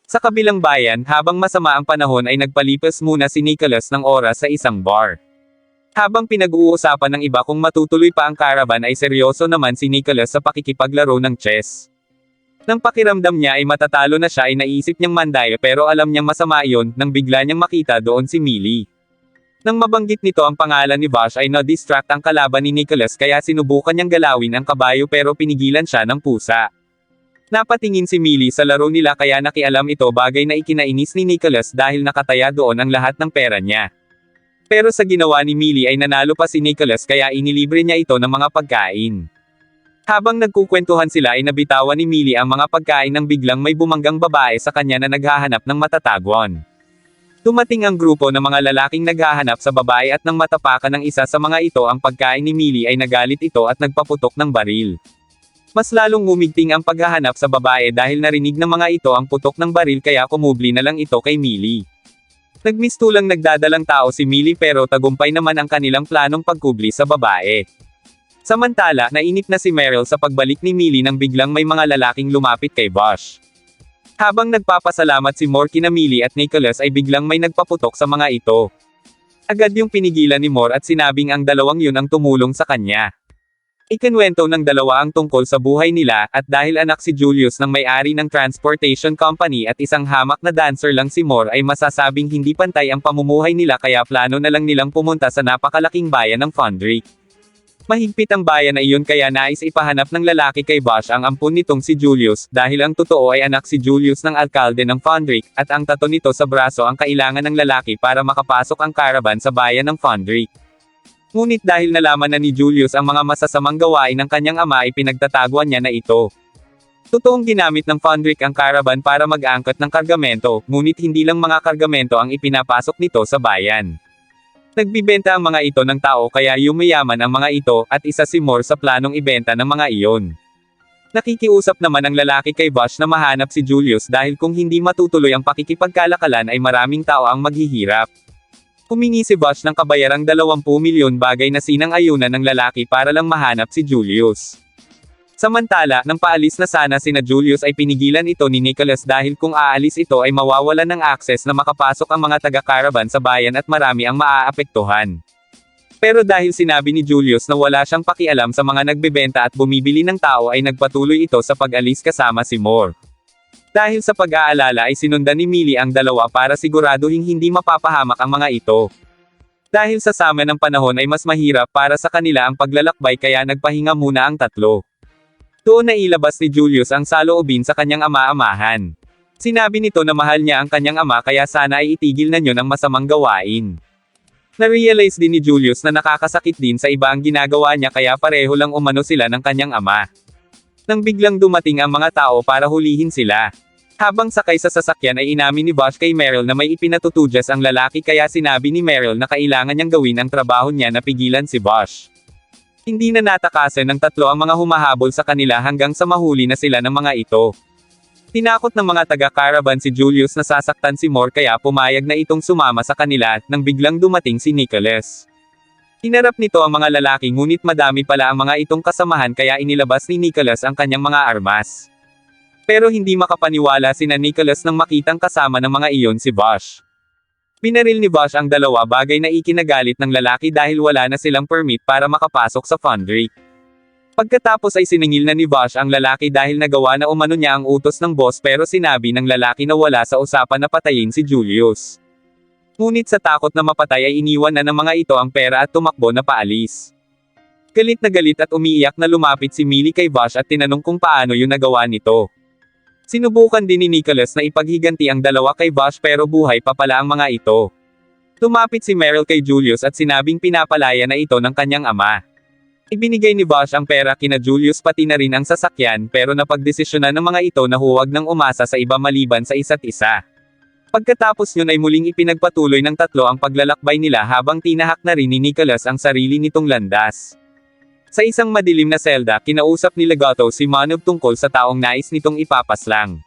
Sa kabilang bayan, habang masama ang panahon ay nagpalipas muna si Nicholas ng oras sa isang bar. Habang pinag-uusapan ng iba kung matutuloy pa ang caravan ay seryoso naman si Nicholas sa pakikipaglaro ng chess. Nang pakiramdam niya ay matatalo na siya ay naisip niyang mandayo pero alam niyang masama iyon nang bigla niyang makita doon si Millie. Nang mabanggit nito ang pangalan ni Vash ay na-distract ang kalaban ni Nicholas kaya sinubukan niyang galawin ang kabayo pero pinigilan siya ng pusa. Napatingin si Millie sa laro nila kaya nakialam ito bagay na ikinainis ni Nicholas dahil nakataya doon ang lahat ng pera niya. Pero sa ginawa ni Millie ay nanalo pa si Nicholas kaya inilibre niya ito ng mga pagkain. Habang nagkukwentuhan sila ay nabitawan ni Millie ang mga pagkain nang biglang may bumanggang babae sa kanya na naghahanap ng matatagwan. Dumating ang grupo ng mga lalaking naghahanap sa babae at nang matapakan ng isa sa mga ito ang pagkain ni Millie ay nagalit ito at nagpaputok ng baril. Mas lalong ngumigting ang paghahanap sa babae dahil narinig ng mga ito ang putok ng baril kaya kumubli na lang ito kay Millie. Nagmistulang nagdadalang tao si Millie pero tagumpay naman ang kanilang planong pagkubli sa babae. Samantala, nainip na si Meryl sa pagbalik ni Millie nang biglang may mga lalaking lumapit kay Vash. Habang nagpapasalamat si Mor kina Millie at Nicholas ay biglang may nagpaputok sa mga ito. Agad yung pinigilan ni Mor at sinabing ang dalawang yun ang tumulong sa kanya. Ikinwento ng dalawa ang tungkol sa buhay nila at dahil anak si Julius ng may-ari ng transportation company at isang hamak na dancer lang si Mor ay masasabing hindi pantay ang pamumuhay nila kaya plano na lang nilang pumunta sa napakalaking bayan ng Fondrick. Mahigpit ang bayan na iyon kaya nais ipahanap ng lalaki kay Vash ang ampun nitong si Julius dahil ang totoo ay anak si Julius ng alkalde ng Fondrick at ang tato nito sa braso ang kailangan ng lalaki para makapasok ang caravan sa bayan ng Fondrick. Ngunit dahil nalaman na ni Julius ang mga masasamang gawain ng kanyang ama ay pinagtataguan niya na ito. Totoong ginamit ng Fondrick ang caravan para mag-angkot ng kargamento, ngunit hindi lang mga kargamento ang ipinapasok nito sa bayan. Nagbibenta ang mga ito ng tao kaya yumayaman ang mga ito at isa si Mor sa planong ibenta ng mga iyon. Nakikiusap naman ang lalaki kay Vash na mahanap si Julius dahil kung hindi matutuloy ang pakikipagkalakalan ay maraming tao ang maghihirap. Humingi si Vash ng kabayarang 20 milyon bagay na sinang-ayunan ng lalaki para lang mahanap si Julius. Samantala, nang paalis na sana sina Julius ay pinigilan ito ni Nicholas dahil kung aalis ito ay mawawalan ng akses na makapasok ang mga taga-caravan sa bayan at marami ang maaapektuhan. Pero dahil sinabi ni Julius na wala siyang pakialam sa mga nagbebenta at bumibili ng tao ay nagpatuloy ito sa pag-alis kasama si Mor. Dahil sa pag-aalala ay sinundan ni Millie ang dalawa para siguraduhin hindi mapapahamak ang mga ito. Dahil sa sama ng panahon ay mas mahirap para sa kanila ang paglalakbay kaya nagpahinga muna ang tatlo. Doon na ilabas ni Julius ang saloobin sa kanyang ama-amahan. Sinabi nito na mahal niya ang kanyang ama kaya sana ay itigil na niyo ng masamang gawain. Na-realize din ni Julius na nakakasakit din sa iba ang ginagawa niya kaya pareho lang umano sila ng kanyang ama. Nang biglang dumating ang mga tao para hulihin sila. Habang sakay sa sasakyan ay inamin ni Vash kay Meryl na may ipinatutudyas ang lalaki kaya sinabi ni Meryl na kailangan niyang gawin ang trabaho niya na pigilan si Vash. Hindi na natakasan ng tatlo ang mga humahabol sa kanila hanggang sa mahuli na sila ng mga ito. Tinakot ng mga taga-caravan si Julius na sasaktan si Mor kaya pumayag na itong sumama sa kanila nang biglang dumating si Nicholas. Hinarap nito ang mga lalaki ngunit madami pala ang mga itong kasamahan kaya inilabas ni Nicholas ang kanyang mga armas. Pero hindi makapaniwala sina Nicholas nang makitang kasama ng mga iyon si Vash. Binaril ni Vash ang dalawa bagay na ikinagalit ng lalaki dahil wala na silang permit para makapasok sa Fondrick. Pagkatapos ay siningil na ni Vash ang lalaki dahil nagawa na umano niya ang utos ng boss pero sinabi ng lalaki na wala sa usapan na patayin si Julius. Ngunit sa takot na mapatay ay iniwan na ng mga ito ang pera at tumakbo na paalis. Galit na galit at umiiyak na lumapit si Millie kay Vash at tinanong kung paano yun nagawa nito. Sinubukan din ni Nicholas na ipaghiganti ang dalawa kay Vash pero buhay pa pala ang mga ito. Lumapit si Meryl kay Julius at sinabing pinapalaya na ito ng kanyang ama. Ibinigay ni Vash ang pera kina Julius pati na rin ang sasakyan pero napagdesisyonan ng mga ito na huwag nang umasa sa iba maliban sa isa't isa. Pagkatapos yun ay muling ipinagpatuloy ng tatlo ang paglalakbay nila habang tinahak na rin ni Nicholas ang sarili nitong landas. Sa isang madilim na selda, kinausap ni Legato si Manob tungkol sa taong nais nitong ipapaslang.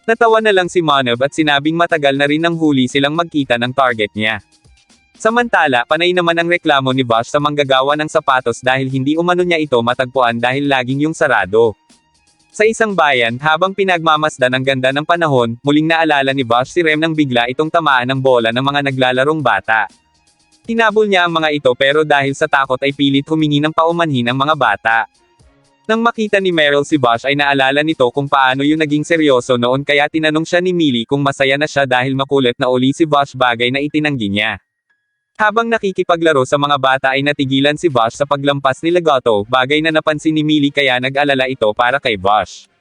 Natawa na lang si Manob at sinabing matagal na rin nang huli silang magkita ng target niya. Samantala, panay naman ang reklamo ni Vash sa manggagawa ng sapatos dahil hindi umano niya ito matagpuan dahil laging yung sarado. Sa isang bayan, habang pinagmamasdan ang ganda ng panahon, muling naalala ni Vash si Rem nang bigla itong tamaan ng bola ng mga naglalarong bata. Hinabol niya ang mga ito pero dahil sa takot ay pilit humingi ng paumanhin ang mga bata. Nang makita ni Meryl si Vash ay naalala nito kung paano yung naging seryoso noon kaya tinanong siya ni Millie kung masaya na siya dahil makulit na uli si Vash, bagay na itinanggi niya. Habang nakikipaglaro sa mga bata ay natigilan si Vash sa paglampas ni Legato, bagay na napansin ni Millie kaya nag-alala ito para kay Vash.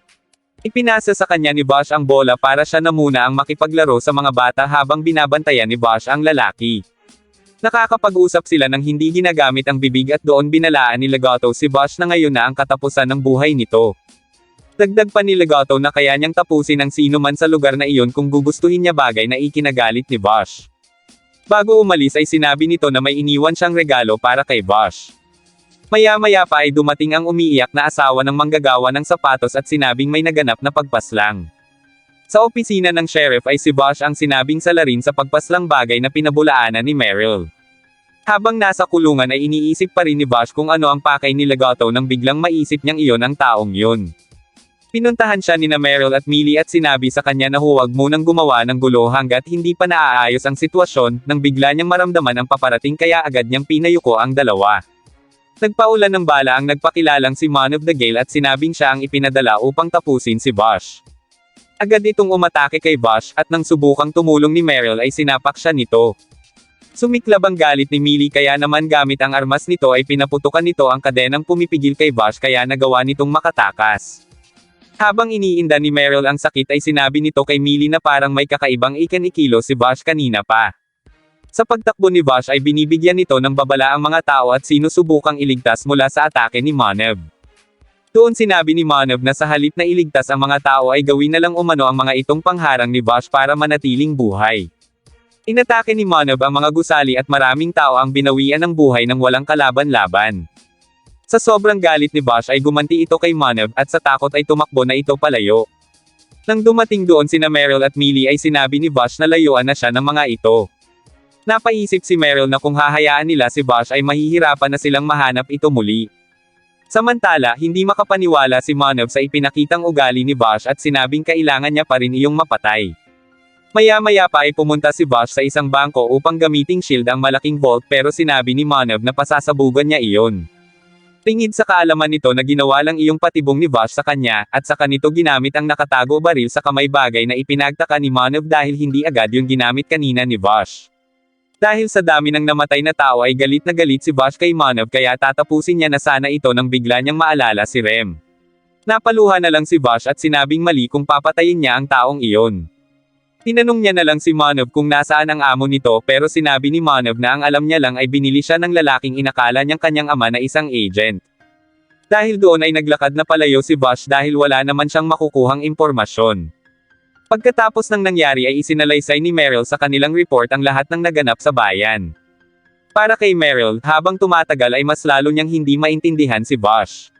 Ipinasa sa kanya ni Vash ang bola para siya na muna ang makipaglaro sa mga bata habang binabantayan ni Vash ang lalaki. Nakakapag-usap sila nang hindi ginagamit ang bibig at doon binalaan ni Legato si Vash na ngayon na ang katapusan ng buhay nito. Dagdag pa ni Legato na kaya niyang tapusin ang sino man sa lugar na iyon kung gugustuhin niya, bagay na ikinagalit ni Vash. Bago umalis ay sinabi nito na may iniwan siyang regalo para kay Vash. Maya-maya pa ay dumating ang umiiyak na asawa ng manggagawa ng sapatos at sinabing may naganap na pagpaslang. Sa opisina ng sheriff ay si Vash ang sinabing salarin sa pagpaslang, bagay na pinabulaanan ni Meryl. Habang nasa kulungan ay iniisip pa rin ni Vash kung ano ang pakay ni Legato nang biglang maisip niyang iyon ang taong yun. Pinuntahan siya ni Meryl at Millie at sinabi sa kanya na huwag munang gumawa ng gulo hanggat hindi pa naaayos ang sitwasyon, nang bigla niyang maramdaman ang paparating kaya agad niyang pinayuko ang dalawa. Nagpaulan ng bala ang nagpakilalang si Man of the Gale at sinabing siya ang ipinadala upang tapusin si Vash. Agad itong umatake kay Vash at nang subukang tumulong ni Meryl ay sinapak siya nito. Sumiklab ang galit ni Millie kaya naman gamit ang armas nito ay pinaputukan nito ang kadenang pumipigil kay Vash kaya nagawa nitong makatakas. Habang iniinda ni Meryl ang sakit ay sinabi nito kay Millie na parang may kakaibang ikan-ikilo si Vash kanina pa. Sa pagtakbo ni Vash ay binibigyan nito ng babala ang mga tao at sinusubukang iligtas mula sa atake ni Manav. Doon sinabi ni Manav na sa halip na iligtas ang mga tao ay gawin na lang umano ang mga itong pangharang ni Vash para manatiling buhay. Inatake ni Manav ang mga gusali at maraming tao ang binawian ng buhay nang walang kalaban-laban. Sa sobrang galit ni Vash ay gumanti ito kay Manav at sa takot ay tumakbo na ito palayo. Nang dumating doon sina Meryl at Millie ay sinabi ni Vash na layuan na siya ng mga ito. Napaisip si Meryl na kung hahayaan nila si Vash ay mahihirapan na silang mahanap ito muli. Samantala, hindi makapaniwala si Manav sa ipinakitang ugali ni Vash at sinabing kailangan niya pa rin iyong mapatay. Maya-maya pa ay pumunta si Vash sa isang bangko upang gamiting shield ang malaking vault pero sinabi ni Manav na pasasabugan niya iyon. Tingid sa kaalaman nito na ginawa lang iyong patibong ni Vash sa kanya, at sa kanito ginamit ang nakatago baril sa kamay, bagay na ipinagtaka ni Manav dahil hindi agad yung ginamit kanina ni Vash. Dahil sa dami ng namatay na tao ay galit na galit si Vash kay Manav kaya tatapusin niya na sana ito nang bigla niyang maalala si Rem. Napaluha na lang si Vash at sinabing mali kung papatayin niya ang taong iyon. Tinanong niya na lang si Manav kung nasaan ang amo nito pero sinabi ni Manav na ang alam niya lang ay binili siya ng lalaking inakala niyang kanyang ama na isang agent. Dahil doon ay naglakad na palayo si Vash dahil wala naman siyang makukuhang impormasyon. Pagkatapos ng nangyari ay isinalaysay ni Meryl sa kanilang report ang lahat ng naganap sa bayan. Para kay Meryl, habang tumatagal ay mas lalo niyang hindi maintindihan si Vash.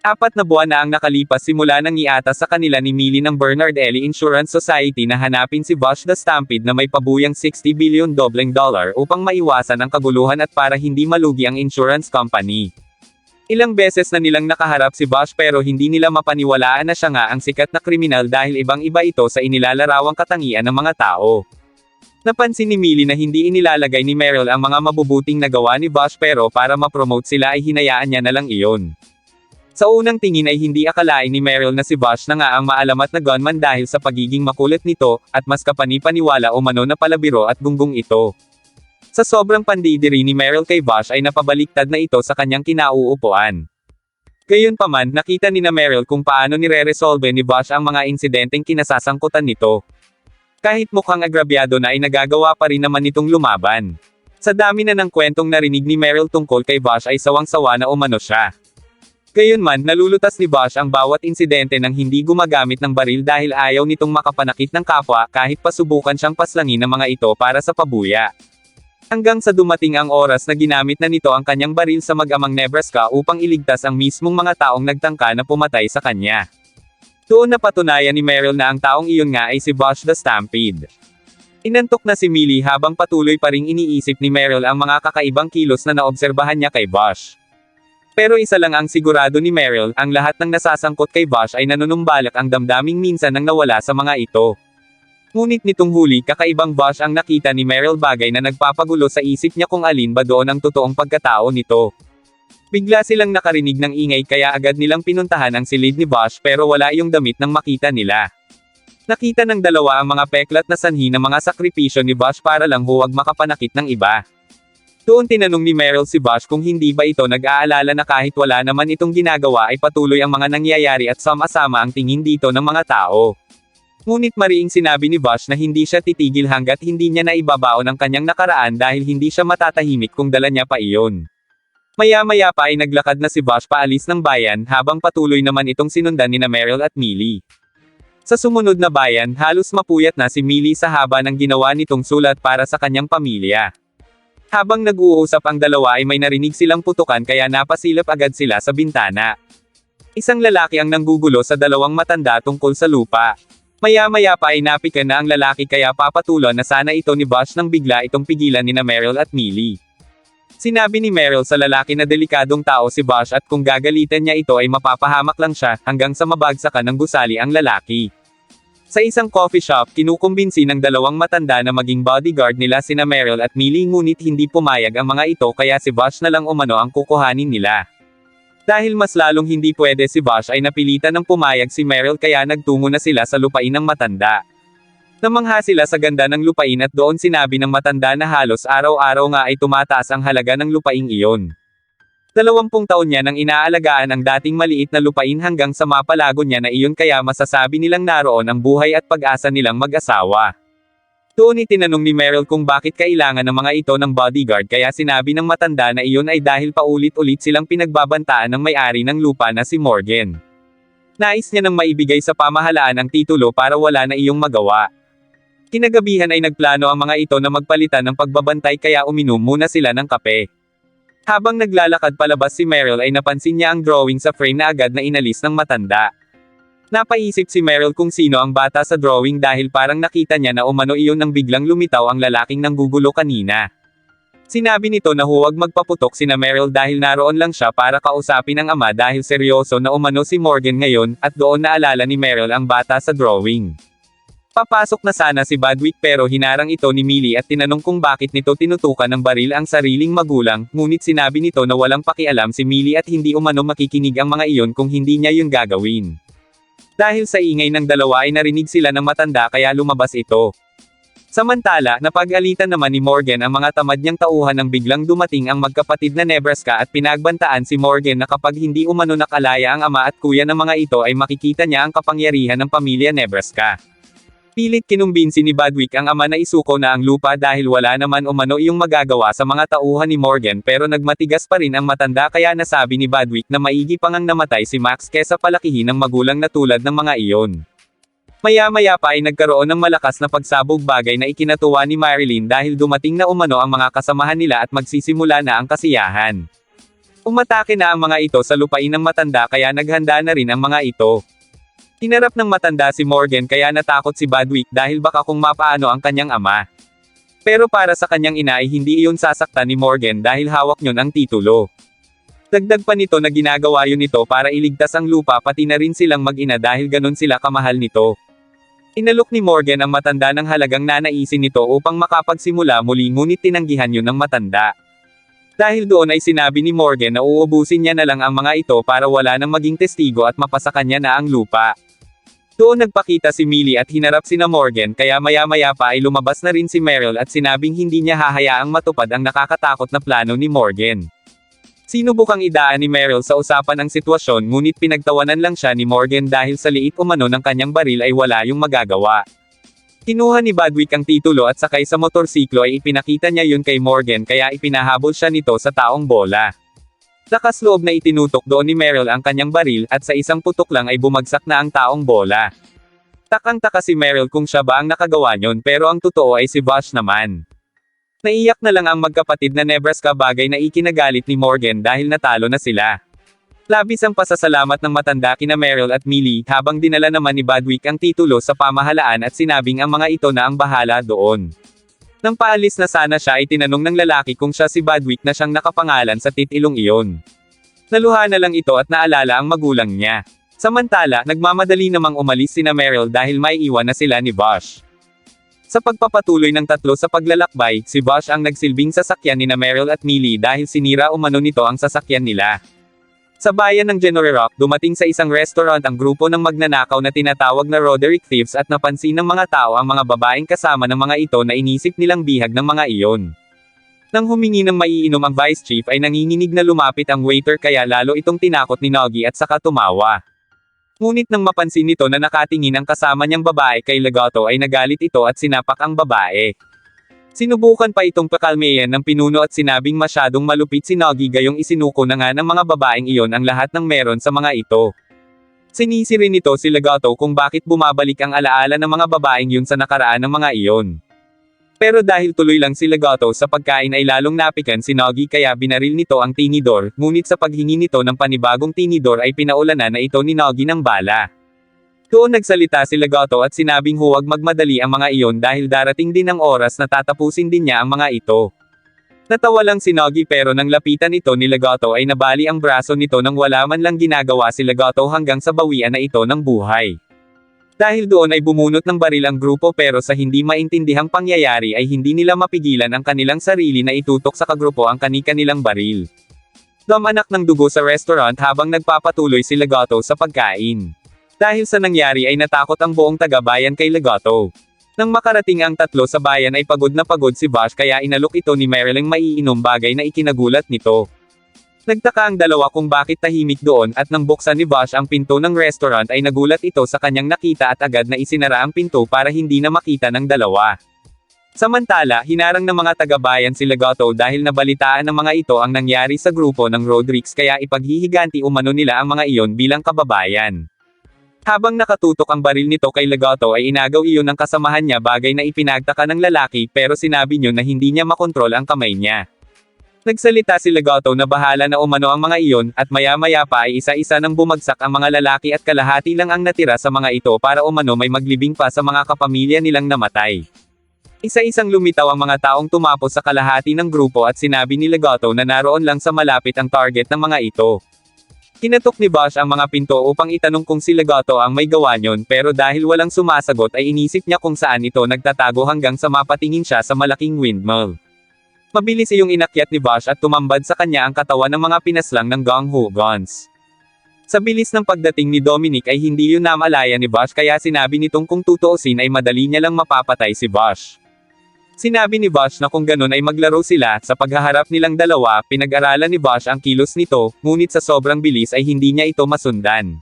4 na buwan na ang nakalipas simula nang iatas sa kanila ni Millie ng Bernard Ellie Insurance Society na hanapin si Vash the Stampede na may pabuyang $60 billion upang maiwasan ang kaguluhan at para hindi malugi ang insurance company. Ilang beses na nilang nakaharap si Vash pero hindi nila mapaniwalaan na siya nga ang sikat na kriminal dahil ibang-iba ito sa inilaalarawang katangian ng mga tao. Napansin ni Millie na hindi inilalagay ni Meryl ang mga mabubuting nagawa ni Vash pero para ma-promote sila ay hinayaan niya na lang iyon. Sa unang tingin ay hindi akalain ni Meryl na si Vash na nga ang maalamat na gunman dahil sa pagiging makulit nito, at mas kapani-paniwala umano na palabiro at gunggong ito. Sa sobrang pandidiri ni Meryl kay Vash ay napabaliktad na ito sa kanyang kinauupuan. Gayunpaman, nakita ni Meryl kung paano nire-resolve ni Vash ang mga insidenteng kinasasangkutan nito. Kahit mukhang agrabyado na ay nagagawa pa rin naman itong lumaban. Sa dami na ng kwentong narinig ni Meryl tungkol kay Vash ay sawang-sawa na umano siya. Gayunman, nalulutas ni Vash ang bawat insidente nang hindi gumagamit ng baril dahil ayaw nitong makapanakit ng kapwa kahit pasubukan siyang paslangin ng mga ito para sa pabuya. Hanggang sa dumating ang oras na ginamit na nito ang kanyang baril sa mag-amang Nebraska upang iligtas ang mismong mga taong nagtangka na pumatay sa kanya. Doon napatunayan ni Meryl na ang taong iyon nga ay si Vash the Stampede. Inantok na si Millie habang patuloy pa ring iniisip ni Meryl ang mga kakaibang kilos na naobserbahan niya kay Vash. Pero isa lang ang sigurado ni Meryl, ang lahat ng nasasangkot kay Vash ay nanunumbalak ang damdaming minsan nang nawala sa mga ito. Ngunit nitong huli kakaibang Vash ang nakita ni Meryl, bagay na nagpapagulo sa isip niya kung alin ba doon ang totoong pagkatao nito. Bigla silang nakarinig ng ingay kaya agad nilang pinuntahan ang silid ni Vash pero wala iyong damit nang makita nila. Nakita ng dalawa ang mga peklat na sanhi ng mga sakripisyo ni Vash para lang huwag makapanakit ng iba. Doon tinanong ni Meryl si Vash kung hindi ba ito nag-aalala na kahit wala naman itong ginagawa ay patuloy ang mga nangyayari at sama-sama ang tingin dito ng mga tao. Ngunit mariing sinabi ni Vash na hindi siya titigil hanggat hindi niya naibabaon ang kanyang nakaraan dahil hindi siya matatahimik kung dala niya pa iyon. Maya-maya pa ay naglakad na si Vash paalis ng bayan habang patuloy naman itong sinundan ni Meryl at Millie. Sa sumunod na bayan, halos mapuyat na si Millie sa haba ng ginawa nitong sulat para sa kanyang pamilya. Habang nag-uusap ang dalawa ay may narinig silang putukan kaya napasilip agad sila sa bintana. Isang lalaki ang nanggugulo sa dalawang matanda tungkol sa lupa. Maya-maya pa ay napikan na ang lalaki kaya papatulan na sana ito ni Vash nang bigla itong pigilan ni Meryl at Millie. Sinabi ni Meryl sa lalaki na delikadong tao si Vash at kung gagalitan niya ito ay mapapahamak lang siya hanggang sa mabagsakan ng gusali ang lalaki. Sa isang coffee shop, kinukumbinsi ng dalawang matanda na maging bodyguard nila sina Meryl at Millie ngunit hindi pumayag ang mga ito kaya si Vash na lang umano ang kukuhanin nila. Dahil mas lalong hindi pwede si Vash ay napilitan ng pumayag si Meryl kaya nagtungo na sila sa lupain ng matanda. Namangha sila sa ganda ng lupain at doon sinabi ng matanda na halos araw-araw nga ay tumataas ang halaga ng lupaing iyon. 20 taon niya nang inaalagaan ang dating maliit na lupain hanggang sa mapalago niya na iyon kaya masasabi nilang naroon ang buhay at pag-asa nilang mag-asawa. Doon itinanong ni Meryl kung bakit kailangan ng mga ito ng bodyguard kaya sinabi ng matanda na iyon ay dahil paulit-ulit silang pinagbabantaan ng may-ari ng lupa na si Morgan. Nais niya nang maibigay sa pamahalaan ang titulo para wala na iyong magawa. Kinagabihan ay nagplano ang mga ito na magpalitan ng pagbabantay kaya uminom muna sila ng kape. Habang naglalakad palabas si Meryl ay napansin niya ang drawing sa frame na agad na inalis ng matanda. Napaisip si Meryl kung sino ang bata sa drawing dahil parang nakita niya na umano iyon nang biglang lumitaw ang lalaking nanggugulo kanina. Sinabi nito na huwag magpaputok sina Meryl dahil naroon lang siya para kausapin ang ama dahil seryoso na umano si Morgan ngayon at doon naalala ni Meryl ang bata sa drawing. Papasok na sana si Badwick pero hinarang ito ni Millie at tinanong kung bakit nito tinutukan ng baril ang sariling magulang, ngunit sinabi nito na walang pakialam si Millie at hindi umano makikinig ang mga iyon kung hindi niya yun gagawin. Dahil sa ingay ng dalawa ay narinig sila ng matanda kaya lumabas ito. Samantala, napag-alitan naman ni Morgan ang mga tamad niyang tauhan nang biglang dumating ang magkapatid na Nebraska at pinagbantaan si Morgan na kapag hindi umano nakalaya ang ama at kuya ng mga ito ay makikita niya ang kapangyarihan ng pamilya Nebraska. Pilit kinumbinsi ni Badwick ang ama na isuko na ang lupa dahil wala naman umano iyong magagawa sa mga tauhan ni Morgan pero nagmatigas pa rin ang matanda kaya nasabi ni Badwick na maigi pang ang namatay si Max kesa palakihin ng magulang na tulad ng mga iyon. Maya-maya pa ay nagkaroon ng malakas na pagsabog bagay na ikinatuwa ni Marilyn dahil dumating na umano ang mga kasamahan nila at magsisimula na ang kasiyahan. Umatake na ang mga ito sa lupain ng matanda kaya naghanda na rin ang mga ito. Tinarap ng matanda si Morgan kaya natakot si Badwick dahil baka kung mapaano ang kanyang ama. Pero para sa kanyang ina ay hindi iyon sasaktan ni Morgan dahil hawak niyon ang titulo. Dagdag pa nito na ginagawa yun ito para iligtas ang lupa pati na rin silang mag-ina dahil ganun sila kamahal nito. Inalok ni Morgan ang matanda ng halagang nanaisin nito upang makapagsimula muli ngunit tinanggihan yun ng matanda. Dahil doon ay sinabi ni Morgan na uubusin niya na lang ang mga ito para wala nang maging testigo at mapasa kanya na ang lupa. Doon nagpakita si Millie at hinarap sina Morgan kaya maya-maya pa ay lumabas na rin si Meryl at sinabing hindi niya hahayaang matupad ang nakakatakot na plano ni Morgan. Sinubukang idaan ni Meryl sa usapan ang sitwasyon ngunit pinagtawanan lang siya ni Morgan dahil sa liit umano ng kanyang baril ay wala yung magagawa. Kinuha ni Badwick ang titulo at sakay sa motorsiklo ay ipinakita niya yun kay Morgan kaya ipinahabol siya nito sa taong bola. Lakas loob na itinutok doon ni Meryl ang kanyang baril at sa isang putok lang ay bumagsak na ang taong bola. Takang-taka si Meryl kung siya ba ang nakagawa niyon pero ang totoo ay si Vash naman. Naiyak na lang ang magkapatid na Nebraska bagay na ikinagalit ni Morgan dahil natalo na sila. Labis ang pasasalamat ng matanda kina Meryl at Millie habang dinala naman ni Badwick ang titulo sa pamahalaan at sinabing ang mga ito na ang bahala doon. Nang paalis na sana siya ay tinanong ng lalaki kung siya si Badwick na siyang nakapangalan sa titilong iyon. Naluha na lang ito at naalala ang magulang niya. Samantala, nagmamadali namang umalis sina Meryl dahil may iwan na sila ni Vash. Sa pagpapatuloy ng tatlo sa paglalakbay, si Vash ang nagsilbing sasakyan nina Meryl at Millie dahil sinira umano nito ang sasakyan nila. Sa bayan ng Genoa Rock, dumating sa isang restaurant ang grupo ng magnanakaw na tinatawag na Roderick Thieves at napansin ng mga tao ang mga babaeng kasama ng mga ito na inisip nilang bihag ng mga iyon. Nang humingi ng maiinom ang vice chief ay nanginginig na lumapit ang waiter kaya lalo itong tinakot ni Noggy at saka tumawa. Ngunit nang mapansin nito na nakatingin ang kasama niyang babae kay Legato ay nagalit ito at sinapak ang babae. Sinubukan pa itong pakalmeyan ng pinuno at sinabing masyadong malupit si Noggy gayong isinuko na nga ng mga babaeng iyon ang lahat ng meron sa mga ito. Sinisi rin nito si Legato kung bakit bumabalik ang alaala ng mga babaeng yun sa nakaraan ng mga iyon. Pero dahil tuloy lang si Legato sa pagkain ay lalong napikan si Noggy kaya binaril nito ang tinidor, ngunit sa paghingi nito ng panibagong tinidor ay pinaulanan na ito ni Noggy ng bala. Doon nagsalita si Legato at sinabing huwag magmadali ang mga iyon dahil darating din ang oras na tatapusin din niya ang mga ito. Natawa lang si Noggy pero nang lapitan ito ni Legato ay nabali ang braso nito nang wala man lang ginagawa si Legato hanggang sa bawian na ito ng buhay. Dahil doon ay bumunot ng baril ang grupo pero sa hindi maintindihang pangyayari ay hindi nila mapigilan ang kanilang sarili na itutok sa kagrupo ang kani-kanilang baril. Anak ng dugo sa restaurant habang nagpapatuloy si Legato sa pagkain. Dahil sa nangyari ay natakot ang buong taga-bayan kay Legato. Nang makarating ang tatlo sa bayan ay pagod na pagod si Vash kaya inalok ito ni Meryl ang maiinom bagay na ikinagulat nito. Nagtaka ang dalawa kung bakit tahimik doon at nang buksan ni Vash ang pinto ng restaurant ay nagulat ito sa kanyang nakita at agad na isinara ang pinto para hindi na makita ng dalawa. Samantala, hinarang ng mga taga-bayan si Legato dahil nabalitaan ng mga ito ang nangyari sa grupo ng Rodricks kaya ipaghihiganti umano nila ang mga iyon bilang kababayan. Habang nakatutok ang baril nito kay Legato ay inagaw iyon ng kasamahan niya bagay na ipinagtaka ng lalaki pero sinabi niyo na hindi niya makontrol ang kamay niya. Nagsalita si Legato na bahala na umano ang mga iyon, at maya-maya pa ay isa-isa nang bumagsak ang mga lalaki at kalahati lang ang natira sa mga ito para umano may maglibing pa sa mga kapamilya nilang namatay. Isa-isang lumitaw ang mga taong tumapos sa kalahati ng grupo at sinabi ni Legato na naroon lang sa malapit ang target ng mga ito. Kinatok ni Vash ang mga pinto upang itanong kung si Legato ang may gawa niyon pero dahil walang sumasagot ay inisip niya kung saan ito nagtatago hanggang sa mapatingin siya sa malaking windmill. Mabilis iyong inakyat ni Vash at tumambad sa kanya ang katawan ng mga pinaslang ng gung-ho guns. Sa bilis ng pagdating ni Dominic ay hindi yun namalaya ni Vash kaya sinabi nitong kung tutuusin ay madali niya lang mapapatay si Vash. Sinabi ni Vash na kung ganun ay maglaro sila, sa paghaharap nilang dalawa, pinag-aralan ni Vash ang kilos nito, ngunit sa sobrang bilis ay hindi niya ito masundan.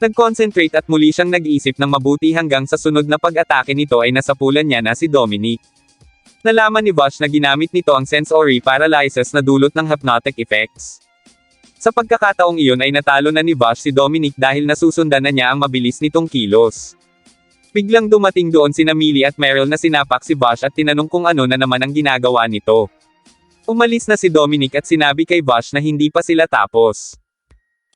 Nag-concentrate at muli siyang nag-iisip ng mabuti hanggang sa sunod na pag-atake nito ay nasapulan niya na si Dominic. Nalaman ni Vash na ginamit nito ang sensory paralysis na dulot ng hypnotic effects. Sa pagkakataong iyon ay natalo na ni Vash si Dominic dahil nasusundan na niya ang mabilis nitong kilos. Biglang dumating doon sina Millie at Meryl na sinapak si Vash at tinanong kung ano na naman ang ginagawa nito. Umalis na si Dominic at sinabi kay Vash na hindi pa sila tapos.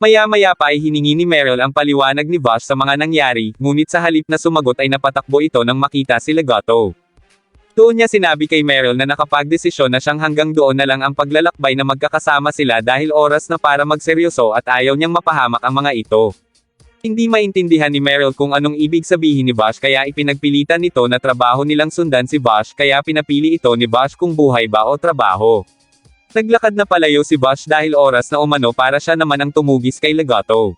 Maya-maya pa ay hiningi ni Meryl ang paliwanag ni Vash sa mga nangyari, ngunit sa halip na sumagot ay napatakbo ito nang makita si Legato. Doon niya sinabi kay Meryl na nakapagdesisyon na siyang hanggang doon na lang ang paglalakbay na magkakasama sila dahil oras na para magseryoso at ayaw niyang mapahamak ang mga ito. Hindi maintindihan ni Meryl kung anong ibig sabihin ni Vash kaya ipinagpilitan nito na trabaho nilang sundan si Vash kaya pinapili ito ni Vash kung buhay ba o trabaho. Naglakad na palayo si Vash dahil oras na umano para siya naman ang tumugis kay Legato.